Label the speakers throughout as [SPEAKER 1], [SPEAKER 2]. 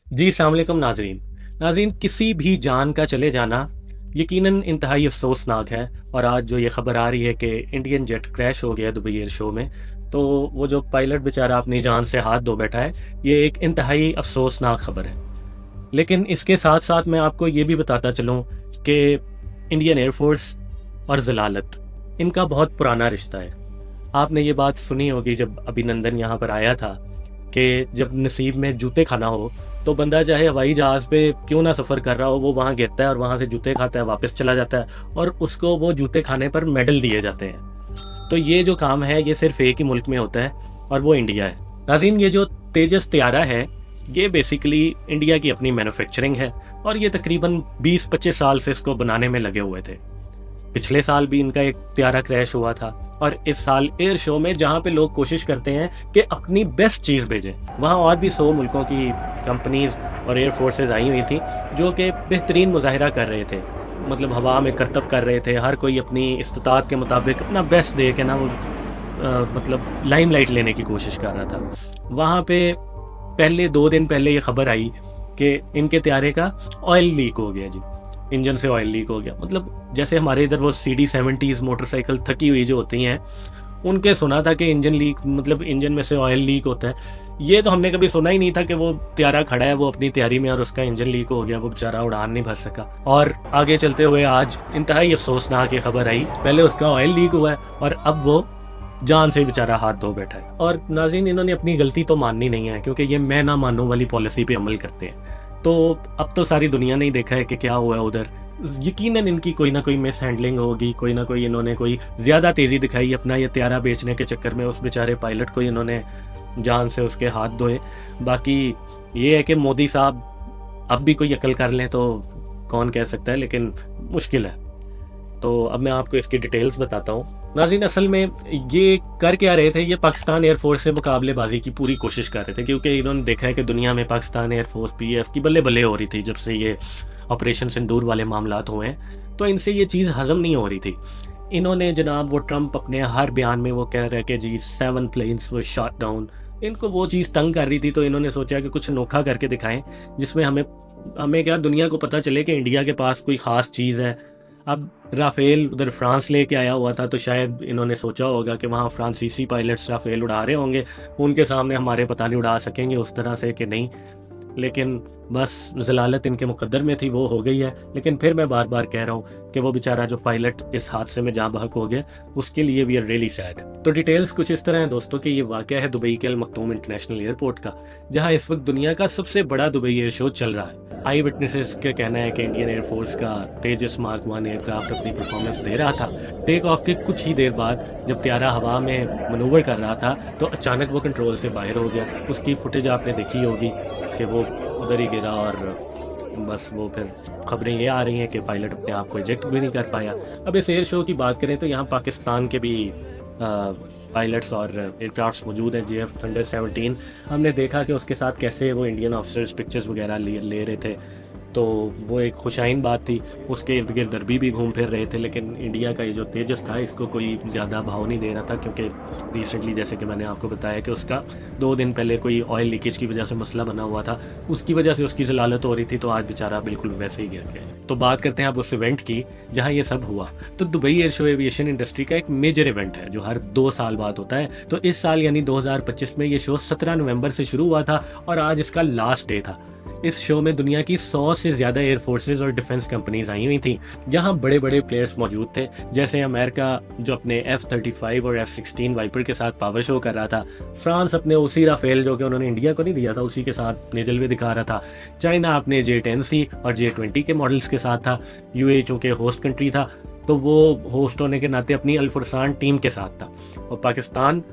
[SPEAKER 1] जी, अस्सलाम वालेकुम नाज़रीन। नाज़रीन, किसी भी जान का चले जाना यकीनन इंतहाई अफ़सोसनाक है और आज जो ये ख़बर आ रही है कि इंडियन जेट क्रैश हो गया दुबई एयर शो में, तो वो जो पायलट बेचारा अपनी जान से हाथ धो बैठा है, ये एक इंतहाई अफ़सोसनाक ख़बर है। लेकिन इसके साथ-साथ मैं आपको ये भी बताता चलूँ कि इंडियन एयर फ़ोर्स और ज़लालत, इनका बहुत पुराना रिश्ता है। आपने ये बात सुनी होगी जब अभिनंदन यहाँ पर आया था कि जब नसीब में जूते खाना हो, तो बंदा चाहे हवाई जहाज़ पे क्यों ना सफ़र कर रहा हो, वो वहाँ गिरता है और वहाँ से जूते खाता है, वापस चला जाता है और उसको वो जूते खाने पर मेडल दिए जाते हैं। तो ये जो काम है, ये सिर्फ़ एक ही मुल्क में होता है और वो इंडिया है। नाज़रीन, ये जो तेजस तैयारा है, ये बेसिकली इंडिया की अपनी मैन्युफैक्चरिंग है और ये तकरीबन 20-25 साल से इसको बनाने में लगे हुए थे। पिछले साल भी इनका एक त्यारा क्रैश हुआ था और इस साल एयर शो में जहाँ पे लोग कोशिश करते हैं कि अपनी बेस्ट चीज़ भेजें, वहाँ और भी 100 मुल्कों की कंपनीज और एयर फोर्सेज आई हुई थी जो कि बेहतरीन मुजाहिरा कर रहे थे। मतलब हवा में करतब कर रहे थे, हर कोई अपनी इस्तात के मुताबिक अपना बेस्ट दे के ना वो मतलब लाइमलाइट लेने की कोशिश कर रहा था। वहाँ पे पहले 2 दिन पहले ये खबर आई कि इनके त्यारे का ऑयल लीक हो गया जी। इंजन से ऑयल लीक हो गया। मतलब जैसे हमारे इधर वो CD70s मोटरसाइकिल थकी हुई जो होती हैं, उनके सुना था कि इंजन लीक मतलब इंजन में से ऑयल लीक होता है। ये तो हमने कभी सुना ही नहीं था कि वो त्यारा खड़ा है वो अपनी तैयारी में और उसका इंजन लीक हो गया, वो बेचारा उड़ान नहीं भर सका। और आगे चलते हुए आज इंतहाई अफसोसनाक ये खबर आई, पहले उसका ऑयल लीक हुआ है और अब वो जान से बेचारा हाथ धो बैठा है। और नाज़रीन, इन्होंने अपनी गलती तो माननी नहीं है क्योंकि ये मैं ना मानूं वाली पॉलिसी पे अमल करते हैं। तो अब तो सारी दुनिया ने ही देखा है कि क्या हुआ है उधर। यकीनन इनकी कोई ना कोई मिस हैंडलिंग होगी, कोई ना कोई इन्होंने कोई ज़्यादा तेज़ी दिखाई अपना ये त्यारा बेचने के चक्कर में, उस बेचारे पायलट को इन्होंने जान से उसके हाथ धोए। बाकी ये है कि मोदी साहब अब भी कोई अकल कर लें तो कौन कह सकता है, लेकिन मुश्किल है। तो अब मैं आपको इसकी डिटेल्स बताता हूँ। नाज़रीन, असल में ये कर क्या रहे थे, ये पाकिस्तान एयरफोर्स से मुकाबलेबाजी की पूरी कोशिश कर रहे थे क्योंकि इन्होंने देखा है कि दुनिया में पाकिस्तान एयरफोर्स PAF की बल्ले बल्ले हो रही थी जब से ये ऑपरेशन सिंदूर वाले मामलात हुए हैं। तो इनसे ये चीज़ हज़म नहीं हो रही थी। इन्होंने जनाब वो ट्रंप अपने हर बयान में वो कह रहे कि जी 7 प्लेन्स वर शॉट डाउन, इनको वो चीज़ तंग कर रही थी। तो इन्होंने सोचा कि कुछ अनोखा करके दिखाएं जिसमें हमें हमें क्या दुनिया को पता चले कि इंडिया के पास कोई ख़ास चीज़ है। अब राफेल उधर फ्रांस लेके आया हुआ था तो शायद इन्होंने सोचा होगा कि वहाँ फ्रांसीसी पायलट्स राफेल उड़ा रहे होंगे, उनके सामने हमारे पता नहीं उड़ा सकेंगे उस तरह से कि नहीं। लेकिन बस ज़लालत इनके मुकद्दर में थी, वो हो गई है। लेकिन फिर मैं बार-बार कह रहा हूँ कि वो बेचारा जो पायलट इस हादसे में जाँ बहक हो गया, उसके लिए वी आर रियली सैड। तो डिटेल्स कुछ इस तरह हैं दोस्तों कि ये वाक़या है दुबई के अल मखदूम इंटरनेशनल एयरपोर्ट का, जहाँ इस वक्त दुनिया का सबसे बड़ा दुबई एयर शो चल रहा है। आई विटनेसेस का कहना है कि इंडियन एयरफोर्स का तेजस मार्क 1 एयरक्राफ्ट अपनी परफॉर्मेंस दे रहा था। टेक ऑफ के कुछ ही देर बाद जब त्यारा हवा में मनूवर कर रहा था तो अचानक वो कंट्रोल से बाहर हो गया। उसकी फुटेज आपने देखी होगी कि वो उधर ही गिरा और बस वो फिर खबरें ये आ रही हैं कि पायलट अपने आप को इजेक्ट भी नहीं कर पाया। अब इस एयर शो की बात करें तो यहाँ पाकिस्तान के भी पायलट्स और एयरक्राफ्ट्स मौजूद हैं। JF थंडर 17 हमने देखा कि उसके साथ कैसे वो इंडियन ऑफिसर्स पिक्चर्स वगैरह ले रहे थे, तो वो एक खुशाइन बात थी। उसके इर्द गिर्द दरबी भी घूम फिर रहे थे, लेकिन इंडिया का ये जो तेजस था इसको कोई ज़्यादा भाव नहीं दे रहा था क्योंकि रिसेंटली जैसे कि मैंने आपको बताया कि उसका 2 दिन पहले कोई ऑयल लीकेज की वजह से मसला बना हुआ था, उसकी वजह से उसकी ज़लालत हो रही थी। तो आज बेचारा बिल्कुल वैसे ही गिर गया। तो बात करते हैं अब उस इवेंट की जहाँ ये सब हुआ। तो Dubai air show aviation industry का एक मेजर इवेंट है जो हर 2 साल बाद होता है। तो इस साल यानी 2025 में ये शो 17 नवंबर से शुरू हुआ था और आज इसका लास्ट डे था। इस शो में दुनिया की 100 से ज़्यादा एयर फोर्सेज और डिफेंस कंपनीज आई हुई थी। यहाँ बड़े बड़े प्लेयर्स मौजूद थे, जैसे अमेरिका जो अपने F-35 और F-16 वाइपर के साथ पावर शो कर रहा था। फ्रांस अपने उसी राफेल जो कि उन्होंने इंडिया को नहीं दिया था उसी के साथ अपने जलवे दिखा रहा था। चाइना अपने J-10C और J-20 के मॉडल्स के साथ था। UAE चूँकि होस्ट कंट्री था तो वो होस्ट होने के नाते अपनी अल-फुरसान टीम के साथ था। और पाकिस्तान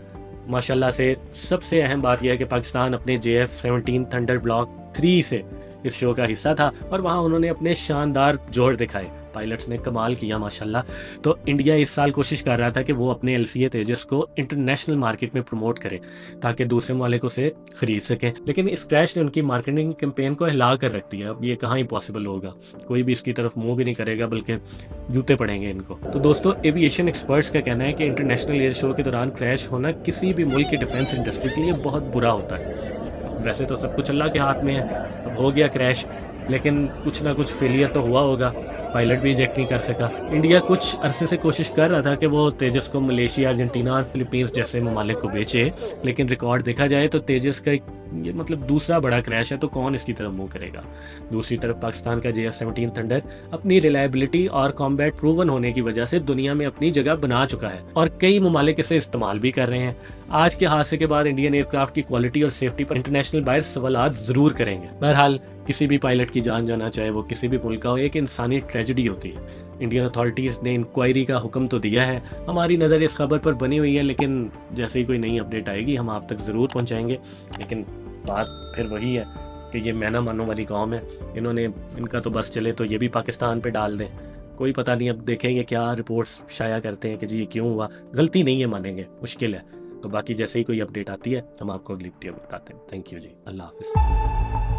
[SPEAKER 1] माशाल्लाह से सबसे अहम बात यह है कि पाकिस्तान अपने JF-17 थंडर ब्लॉक 3 से इस शो का हिस्सा था और वहाँ उन्होंने अपने शानदार जोड़ दिखाए। पायलट्स ने कमाल किया माशाल्लाह। तो इंडिया इस साल कोशिश कर रहा था कि वो अपने LCA तेजस को इंटरनेशनल मार्केट में प्रमोट करे ताकि दूसरे ममालिक उसे खरीद सकें, लेकिन इस क्रैश ने उनकी मार्केटिंग कैंपेन को हिला कर रख दिया। अब ये कहाँ ही पॉसिबल होगा, कोई भी इसकी तरफ मुंह भी नहीं करेगा बल्कि जूते पड़ेंगे इनको। तो दोस्तों, एविएशन एक्सपर्ट्स का कहना है कि इंटरनेशनल एयर शो के दौरान क्रैश होना किसी भी मुल्क की डिफेंस इंडस्ट्री के लिए बहुत बुरा होता है। वैसे तो सब कुछ अल्लाह के हाथ में है। अब हो गया क्रैश, लेकिन कुछ ना कुछ फेलियर तो हुआ होगा, पायलट भी इजेक्ट नहीं कर सका। इंडिया कुछ अरसे से कोशिश कर रहा था कि वो तेजस को मलेशिया, अर्जेंटीना और फिलीपींस जैसे ममालिक को बेचे, लेकिन रिकॉर्ड देखा जाए तो तेजस का ये मतलब दूसरा बड़ा क्रैश है, तो कौन इसकी तरफ मुंह करेगा। दूसरी तरफ पाकिस्तान का JF-17 थंडर अपनी रिलायबिलिटी और कॉम्बैट प्रूवन होने की वजह से दुनिया में अपनी जगह बना चुका है और कई ममालिक इसे इस्तेमाल भी कर रहे हैं। आज के हादसे के बाद इंडियन एयरक्राफ्ट की क्वालिटी और सेफ्टी पर इंटरनेशनल बायर्स सवालात जरूर करेंगे। बहरहाल किसी भी पायलट की जान जाना, चाहे वो किसी भी मुल्क का हो, एक इंसानी ट्रेजेडी होती है। इंडियन अथॉरिटीज़ ने इंक्वायरी का हुक्म तो दिया है, हमारी नज़र इस खबर पर बनी हुई है, लेकिन जैसे ही कोई नई अपडेट आएगी हम आप तक ज़रूर पहुंचाएंगे। लेकिन बात फिर वही है कि ये मैं ना मानो वाली कौम है, इन्होंने इनका तो बस चले तो ये भी पाकिस्तान पे डाल दें। कोई पता नहीं, अब देखेंगे क्या रिपोर्ट्स शाया करते हैं कि जी ये क्यों हुआ। गलती नहीं है, मानेंगे, मुश्किल है। तो बाकी जैसे ही कोई अपडेट आती है हम आपको अगली वीडियो में बताते हैं। थैंक यू जी, अल्लाह हाफिज़।